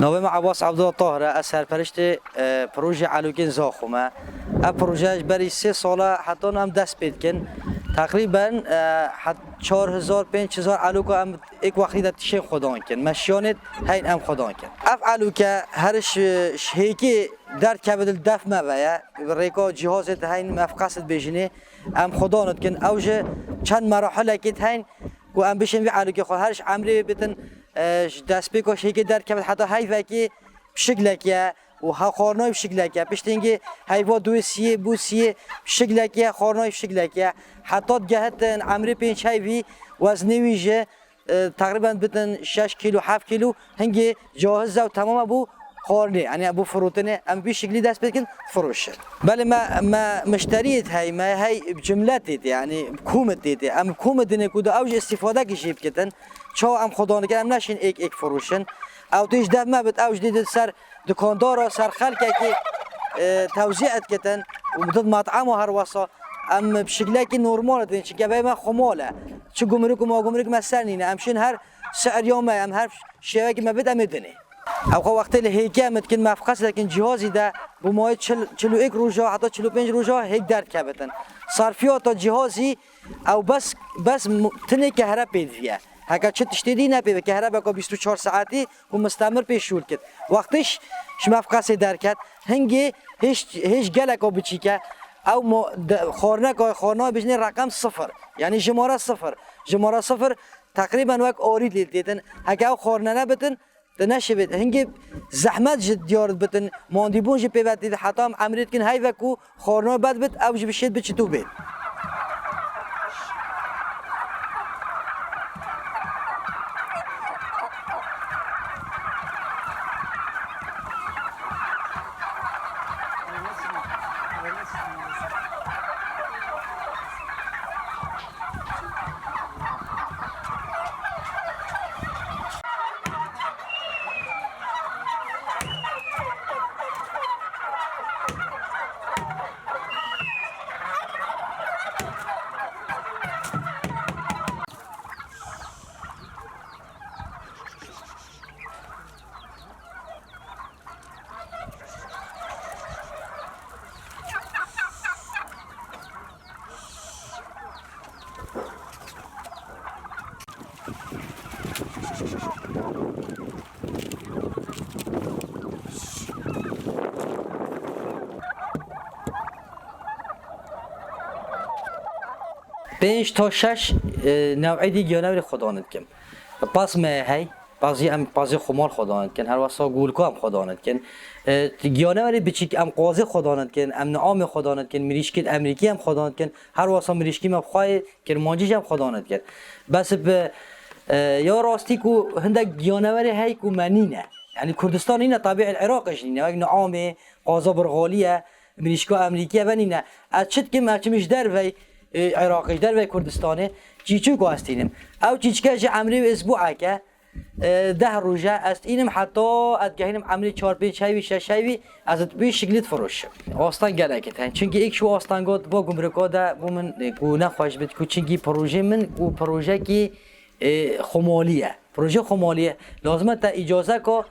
نوام عباس عبدالله طاهره از سرپرشت پروژه علوکین زاخومه. ا پروژه برای 3 ساله حتی هم دست پید کن. تقریبا 4000 5000 علوکه هم یک وقتی در تیشه خدان کن. مشیانت هین هم خدان کن. اف علوکه هرش هیکی در کبد دف مبایا ریکا جهازت هین مفقست بجنه هم خدانت کن. اوج چند مراحل کت هین و ام بشن وی علوکه خود هرش عمری بتن دست بکش هیکی در کبد حتی هی وکی بشکلکیه و ها خورنای بشکلکیه پشتینگی هیوا دوسیه بوسیه بشکلکیه خورنای بشکلکیه حتی جهت عمری 5 هیوی وزنی ویژه تقریبا بتن 6 کیلو 7 کیلو هنگی جاهز و تمام ابو خورنی یعنی ابو فروتنه ام بی شکلی دست بکن فروشه. بله ما مشتریت هی ما هی بجملتت يعني بكومت ام بكومت نكود اوج استفاده کشیب کتن چا ام خدا نگم نشین ایک فروشن او تیج ده ما بت اوج دید سر دکاندار سر خلقه که توزیعت کتن و بدد مطعم و هر وصا ام بشکلی که نورمال دین چه گبای ما خماله چه گمرک و ما گمرک مسر نینه امشین هر سعر یوم ام هر شیوه که ما بد امدنه او وقتی لهیکه متکن مفقس لکن جهازی ده بمای 41 روزا حتی 45 روزا هیک درد کبتن صرفیات جهازی او بس تنه که هر پیدیه هکا چه تشتیدی نپیده که هر بکا 24 ساعتی و مستمر پیشول کد وقتش شمفقس درکت هنگی هیچ گلکا بچی که او خورنه بجنه رقم 0 یعنی جماره 0 تقریبا وقت آرید لیدن هکا او خورنه نبتن نشود هنگی زحمت جد دیارت بتن ماندیبون جی پیوت دید حتی هم عمریت کن هی وکو خورنه بد بت او جی بشید بچی تو بید پنج تا 6 نوعی دی گیانوری خدانت کن پس هی بازی خمال خدانت کن هر واسه گولکو هم خدانت کن گیانوری بچیک ام قاضی خدانت کن ام نعام خدانت کن مریشکت امریکی هم خدانت کن هر واسه مریشکی هم خواهی کرمانجیش هم خدانت کن بس به یا راستی کو هندک گیانوری هی کو منینه یعنی کردستان اینه طبیعی العراقش اینه وقت نعام قاضا برغالیه مریشکا امریکیه و اینه از چت که مچمش در وی عراقی در و کردستانه چیچو گاستینم او چیچکه چه عمری اسبوعه که 10 روزه است اینم حتی ادگهینم عمری 4 5 شوی 6 شوی از به شکلیت فروش آستان گلکت چونکه یک شو آستانگات با گمرکا ده بو من گونه خوش بد کو چونکه پروژه من او پروژه کی خمالیه پروژه خمالیه لازمه تا اجازه کو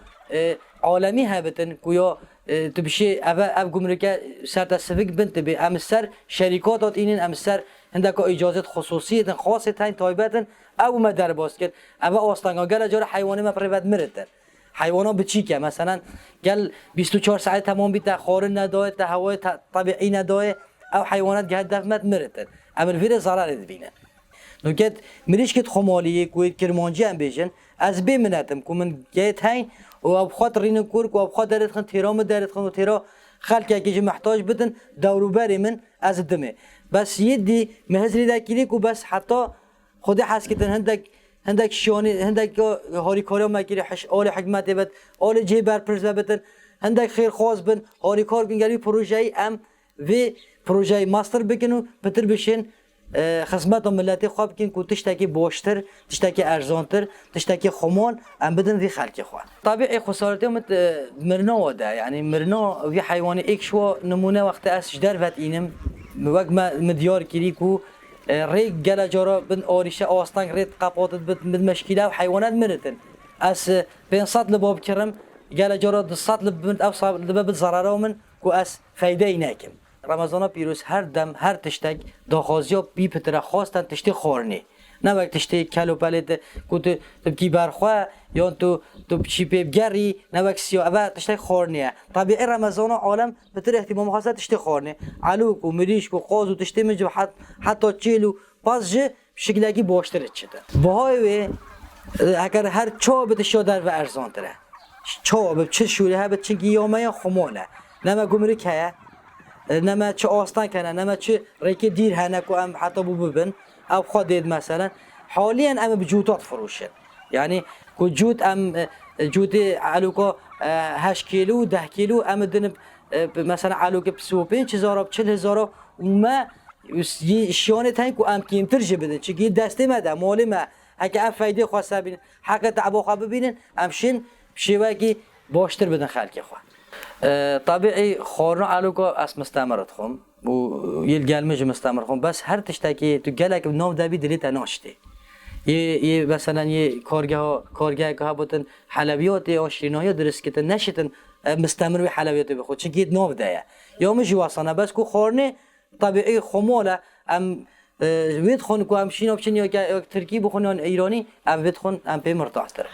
عالمی هبتن کویا تبشي اب گمرکه سر تصفیق بنت به امسر شرکات اینن امسر هندک اجازه خصوصی خاصه تاین تایبتن او ما در باز کرد او آستانگا گل جار حیوانی ما پرود مرتر حیوانا به چی که مثلا گل 24 ساعت تمام بیت خار نداره تا هوای طبیعی نداره او حیوانات گه دفمت مرتر امر ویر ضرر بینه نوکت مریش کت خمالیه کوید کرمانجی هم بیشن از بمنتم کو من گیت هین و اب خاطر این کورک و اب خاطر درت خن تیرام درت خن و تیرا خلق که محتاج بدن دوروبر من از دمه بس یدی مهزری دکیلی کو بس حتی خود حس کتن هندک شانی هندک هاری کارا مکیری آل حکمت بد آل جی بر پرز بتن هندک خیر خواست بن هاری کار گنگری پروژه ام و پروژه ماستر بکنو بتر بشین خدمت ملتی خواب کن که تشتکی باشتر تشتکی ارزانتر تشتکی خمان ام بدن وی خلق خواه طبیعی خسارتی مت مرنا وده یعنی مرنا وی حیوان ایک شو نمونه وقت از در وقت اینم وقت مدیار کری کو ریگ گله جارا بن آریشه آستانگ رید قپاتت بد مشکله و حیوانات مرتن از 500 لباب کرم قال جراد الصاد لب أوصى لباب الزرارة من كأس فايدة ناكم رمضان بيروس هر دم هر تشتاق داخازيا بي بتر خواستن تشتي خورني نباید تشتی کلو پلید کو تو بکی برخوا یا تو بچی بگری نباید سیاه و تشتی خورنیه طبیعی رمضان عالم به طور احتمال خاصه تشتی خورنه علوک و مریش و قاز و تشتی میجو حتی چیلو باز جه شکلی باشتره شده باهای اگر هر چا بده شادر و ارزان تره چا به چه شوره ها به چه گیامه یا خماله نما گمری که نما چه آستان کنه نما چه ریک دیر هنکو ام حتی ببین او خودید مثلا حاليا ام بجوتات فروشه يعني كجوت ام جوت علوكا 8 كيلو 10 كيلو ام دن مثلا علوكا ب 25000 ب 40000 وما شيونه تاين كو ام قيمتر جبدن چگي دسته مده مال ما اگه ام فايده خواسته ببینن حق تعبو خو ببینن امشين شيواگي باشتر بدن خلق خو طبيعي خورنا علوكا اس مستمرت خم و يلقى المج مستمر خم بس هر تشتكي تقلك نوم دابي دليت ناشتي ي مثلا ي كارجه ها بوتن حلويات یا شیرینی درست کردن نشتن مستمر به حلویات بخود چه گید نو ده یا مش واسانه بس کو خورنه طبیعی خماله ام وید خون کو ام شین اپشن یا ترکی بخونن ایرانی ام وید خون ام به مرتاح تر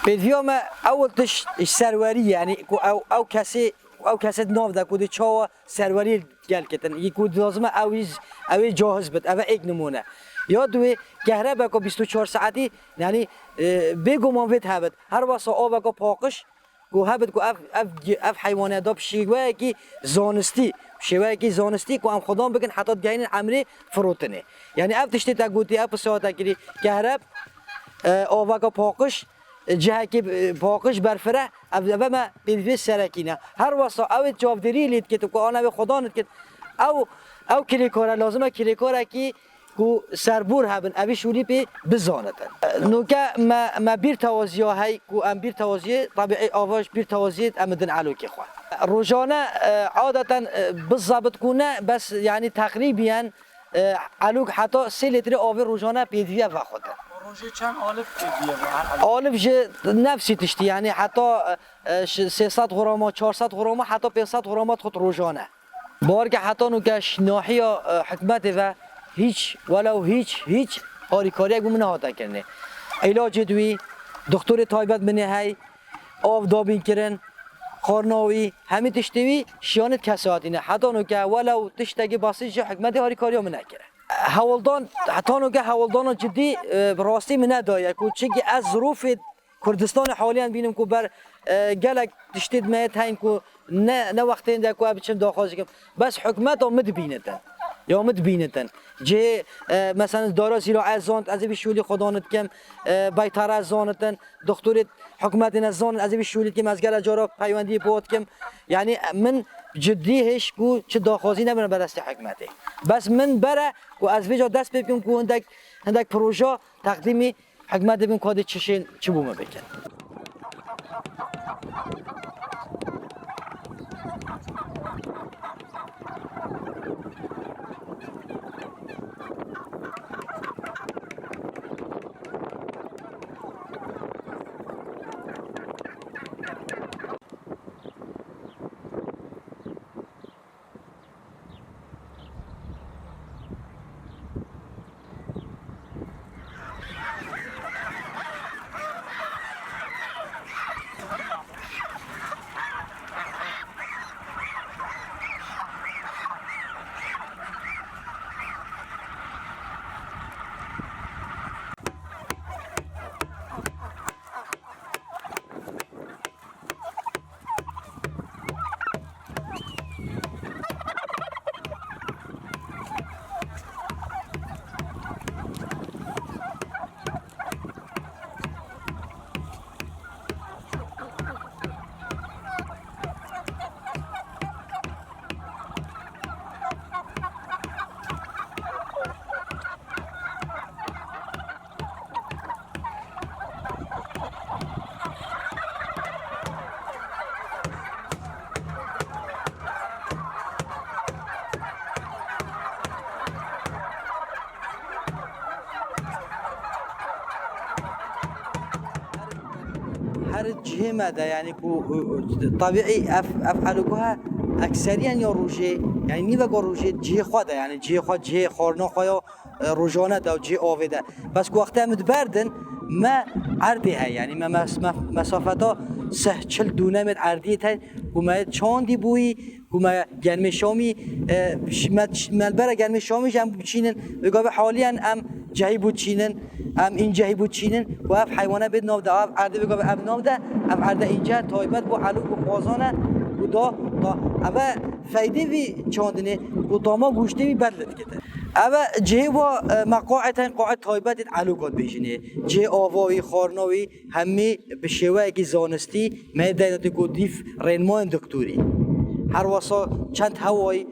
بديوم أول تش السرواري يعني أو كاسة ناف ده كودي شوا سرواري قال كتن يكود لازم أو جاهز بد أو إيج نمونه يا دوي كهرباء كو 24 ساعتي يعني بيجو ما فيت هبت هر واسا آب كو باقش كو هبت كو اف حيوانات داب شيوه كي زانستي شيوه كي زانستي كو ام خدام بكن حتى جاين عمري فروتنه يعني اف تشتي تاغوتي اف ساعه كري كهرب آب كو باقش جهه که باقش برفره اول ما بیشتر سرکینه هر واسه او جوابداری لید که تو که آنها به خدا نت که او کلیکاره لازمه کلیکاره که کو سربور هبن اوی شوری به بزانتن نوکه ما بیر توازیه های کو ام بیر توازیه طبیعی آواش بیر توازیه امدن علوکی خوا روزانه عادتا بالضبط کنه بس يعني تقریبا علوک حتی 3 لیتر آب روزانه پیدویه و خودن پروژه چند آلف پیدویه آلف جه نفسی تشتی يعني حتی 300 غرام 400 غرام حتی 500 غرام خود روزانه بارک حتی نوکش ناحیه حکمت و هیچ ولو هیچ آریکاری اگه من هاتا کنه علاج دوی دکتر تایبت منه های آب دابین کرن خارناوی همه تشتوی شیانت کساتینه حتی نوکه ولو تشتگی باسیج حکمت آریکاری هم نکره حوالدان حتی نوکه حوالدان جدی راستی من دایه که چگی از ظروف کردستان حالیان بینم که بر گلک تشتید میت هین که نه وقتی اینده که بچم داخل کم بس حکمت هم مدبینتن یا مدبینتن جه مثلا دارا زیرا ازاند از بیشولی خدانت کم بیتر ازانتن دکتر حکمت نزان از بیشولی کم از گل جارا پیوندی بود کم یعنی من جدی هیچ کو چه داخازی نمیرم برست حکمته بس من بره و از وجا دست بکنم که هندک پروژه تقدیمی حکمت بین کادی چشین چه بومه بکن هر جهه مده یعنی کو طبیعی اف علوکها اکثریان یا روزه یعنی نیو گو روزه جهه خواده یعنی جهه خود جهه خورنا خوایا روزانه دا جهه آویده بس کو وقتی امد بردن ما عرضی های یعنی ما مسافتا 40 دونم عرضی تا کومه چاندی بوی کومه گرم شامی ملبر گرم شامی جم بچینن بگاه حالیان ام جهی بود چینن ام این جهی بود چینن و اف حیوانات بد ناو دا عرضه بگاه اب ناو دا اف عرضه اینجا تایبت با علوق و خوازانه و دا اما فایده وی چاندنه و داما گوشته وی بدلت کده اما جه و مقاعد تایبت علوقات بیشینه جه آوایی خارناوی همه به شیوه که زانستی مهدینات گودیف رهنمان دکتوری هر واسه چند هوایی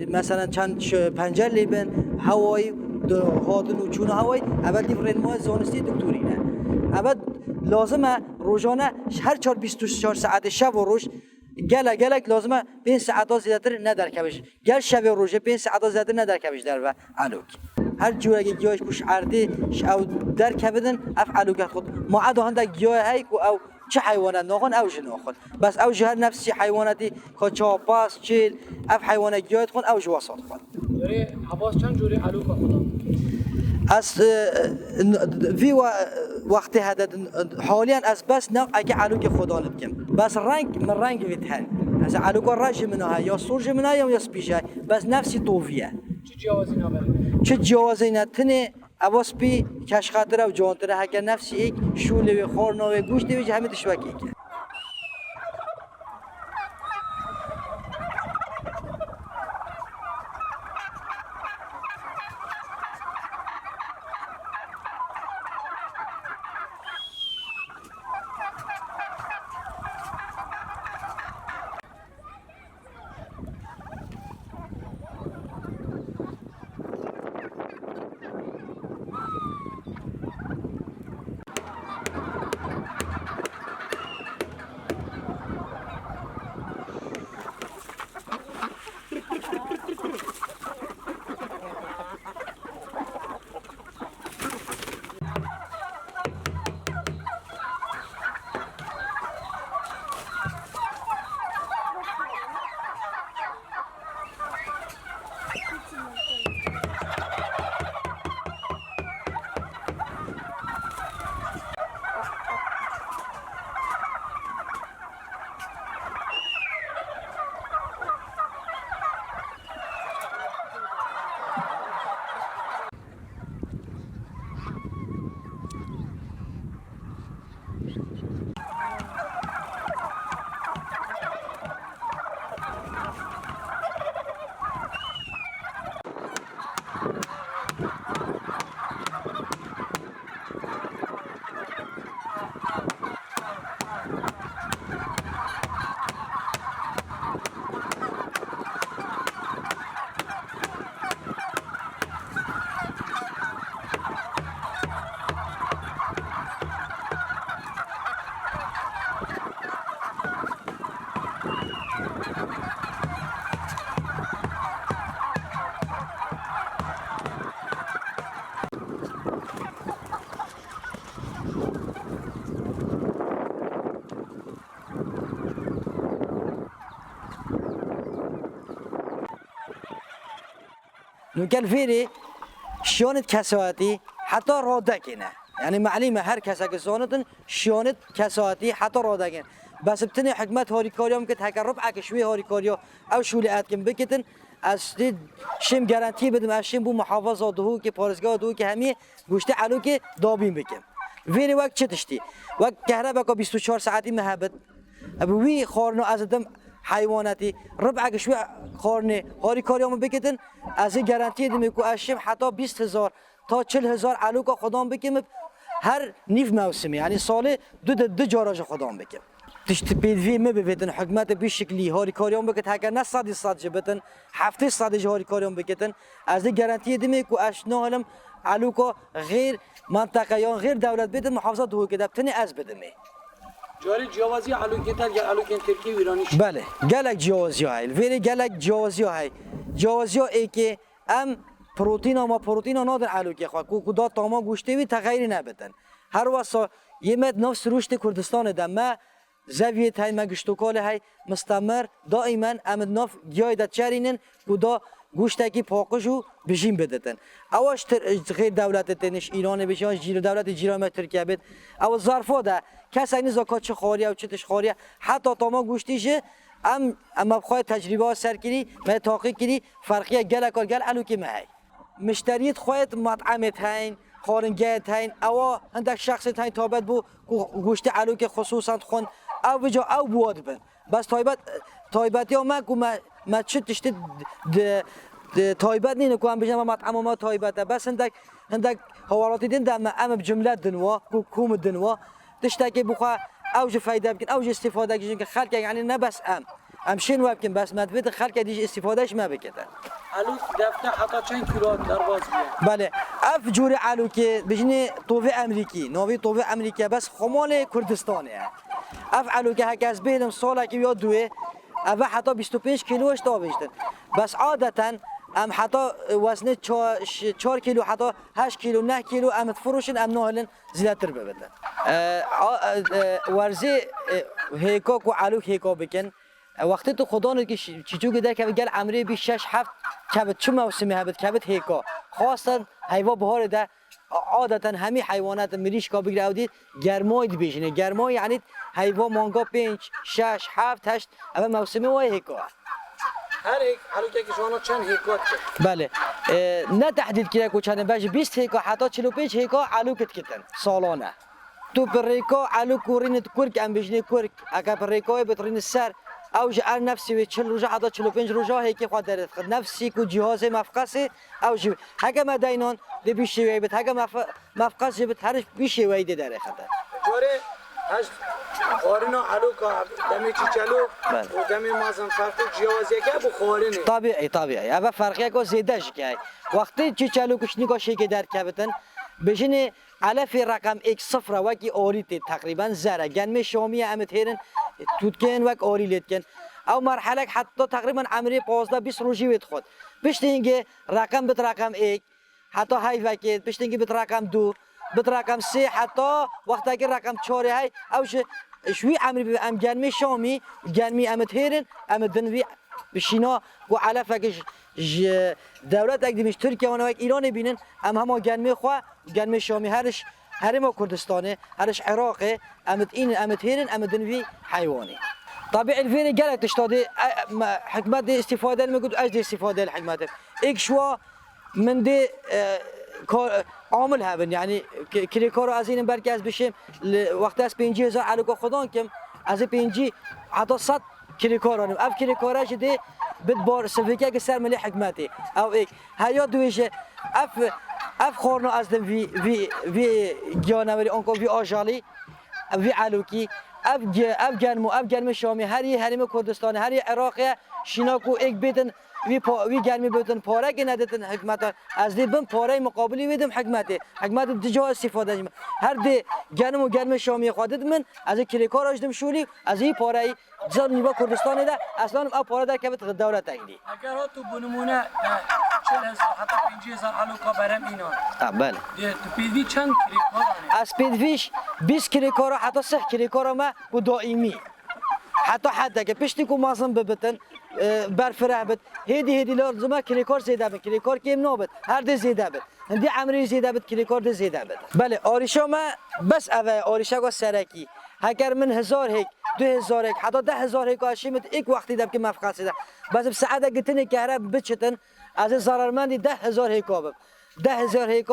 مثلا چند پنجر لیبن هوایی هادن و چون هوایی اول دیف رهنمان زانستی دکتوری نه اول لازمه روزانه هر 24 ساعت شب و روز گلک لازمه 5 ساعت زیادتر ندرکبش گل شب و روز 5 ساعت زیادتر ندرکبش در و علوک هر جوره که گیاهش کش عرضی او درکبدن اف علوک خود ما عدا هنده گیاه هایی که او چه حیوانات ناخن او جن ناخن بس او جهر نفسی حیواناتی که چاپاس چیل اف حیوانات گیاهت خون او جواسات خون جوری حواس چند جوری علوک خدا از وی وقتی هدد حاليا از بس نه اگه علوک خدا نتکم بس رنگ من رنگ ویتهن از علوک رنگ منها یا سرج منها یا سپیشه بس نفسی طوفیه چه جوازی نبره چه جوازی نتنه اواس بی کش خاطر و جانتره هک نفسی یک شوله و خورنا و گوشت و همه دشوکی که نوکل فیری شانت کساتی حتی رادکنه یعنی معلومه هر کسی که زانتن شانت کساتی حتی رادکن بس بتنی حکمت هاریکاریام که تکرب عکشوی هاریکاریا او شولیت کن بکتن از دید شم گارانتی بدم از شم بو محافظه دهو که پارسگاه دهو که همه گوشت علو که دابین بکن ویری وقت چه تشتی وقت کهربا که 24 ساعتی محبت ابوی خارنو از دم حیواناتی ربع شوی خارنه هاریکاریام بکتن از گارانتی دم کو اشم حتی 20000 تا 40000 علو که خدام بکم هر نیف موسمی یعنی سال دو جاراج خدام بکم تشت پیدوی میبودن حکمت به شکلی هاریکاریام بکت اگر نه 100 جبتن 700 هاریکاریام بکتن از گارانتی دم کو اش نه علم علو که غیر منطقه یا غیر دولت بده محافظت هو که دبتنی از بدمه جاری جوازی علوکی تر یا علوکی ترکی ایرانیش بله گلک جوازی های ولی گلک جوازی های جوازی ای که ام پروتئین نادر علوکی خوا کو کدا تاما گوشته وی تغییر نبدن هر واسه یمت نو سروشت کردستان دم زاویه تای مگشتوکال های مستمر دائما امد ناف جای داد چرینن کدا گوشتکی پاکشو بجیم بدتن. اواش غیر دولت تنش ایران بشه جیر دولت جیران ترکیه بد. او ظرفا ده کس این زکات چه خاریه و چه تش خاریه حتی تمام گوشتیشه ام بخوای تجربه سر کردی ما تحقیق کردی فرقیه گل علو کی ماهی. مشتریت خواهد مطعمت هین خارنگیت هین او هندک شخصت هین تابت بو گوشت علو که خصوصا خون او بجا او بود بن بس تایبتی ها ما چه تشت تایبت نینه که هم بجنم مطعم ما تایبته بس هندک حوالاتی دین دم ام بجمله دنوا کوم دنوا تشتکی بخوا اوج فایده بکن اوج استفاده کن که خلق یعنی نه بس امشین وابکن بس مدفت خلق دیج استفادهش ما بکتن علو دفته حتی چند کیلو درواز بیه بله اف جور علو که بجنه طوفه امریکی نوی طوفه امریکا بس خمال کردستانه اف علو که هکاز بیدم ساله که یاد دوه اف حتی 25 کیلوش تا بشتن بس عادتا ام حتی وزن 4 کیلو حتی 8 کیلو 9 کیلو ام تفروشن ام نهلن زیادتر ببدن ورزی هیکا کو علو هیکا بکن وقتی تو خدا که چیزو گذر که گل عمری 6 7 کبد چه موسمی هبد کبد هیکا خاصا حیوان بهار ده عادتا همه حیوانات مریش کا بگیره اودید گرمای بیشینه گرمای یعنی حیوان مانگا 5 6 7 8 اما موسمی وای هیکا هر یک حالا که شما چند هیکات بله نه تحدید کرده که چند باشه 20 هیکا حتی 45 هیکا علو کتن سالانه تو پریکا علو کورین کرک ام بجنه کرک اگه پریکای بترین سر اوج ار نفسی و 40 روزه حتی 45 روزه هیکی خود دارد خد نفسی کو جهاز مفقسه اوج هگه مدینان دی بیشوی بت هگه مفقس بت هرش بیشوی دی داره خد جوره هش خارنا علو کا دمی چی چلو و دمی مازن فرق جوازی که بو خارنه طبیعی اما فرقی کو زیادش که وقتی چی چلو کش نگاهی که در کبتن بجنه علف رقم ایک صفر وکی آریت تقریبا زره گنم شامی امت هرن توتکن وک آری لیتکن او مرحله حتی تقریبا عمری 15-20 روزی وید خود پشت اینکه رقم بت رقم ایک حتی های وکی پشت اینکه بت رقم 2 بت رقم 3 حتی وقتی که رقم 4 های او شوی عمری ام گنم شامی گنمی امت هرن امت دنوی بشینا و علف وکش دولت اگه ترکیه و نوک ایران بینن هم گنمی خواه گنمی شامی هرش هرما کردستانه هرش عراقه امت این امت هیرن امت دنوی حیوانی طبيعي الفيني قالت تشتادي حكمات دي استفاده المقود اجد استفاده الحكمات ايك شوا من دي عامل هبن يعني كريكارو ازين بركز بشم وقت اس 5000 على خودان كم از 50 حتى 100 كريكارو اف كريكاراش دي بدبار سلفيكا كسر ملي حكماتي او ايك هيا دويشه اف خورنا از في جانوري انكو في اجالي في علوكي اف گرم شامی هری حریم کردستان هری عراقی شیناکو ایک بیتن وی گرمی بیتن پاره که ندتن حکمت از دی بم پاره مقابلی ویدم حکمت دجا استفاده جم هر دی گرم شامی خودت من از کریکار اجدم شولی از این پاره زن نیوا کردستان ده اصلا اب پاره در کبت دولت اگلی اگر تو بنمونه 40,000 حتی 50,000 علوقا برم اینا بله تو پیدوی چند کریکار از پیدویش 20 کریکار حتی 3 کریکار ما و دائمی حتی که پشتی کو مازن ببتن برفره بد هدی لازمه کریکار زیاده بد کریکار کم نابد هر ده زیاده بد هندی عمری زیاده بد کریکار ده زیاده بد بله آریشا ما بس اوه آریشا گو سرکی هکر من 1000 هک 2000 هک حتی 10,000 هک آشیمت ایک وقتی دب که مفقاس ده بس بساعده گتنی که هر بچتن از ضررمندی 10,000 هک آب 10,000 هک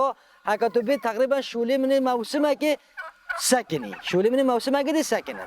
هکا تو به تقریبا شولی من موسمه که سکنی شولی من موسمه که سکنه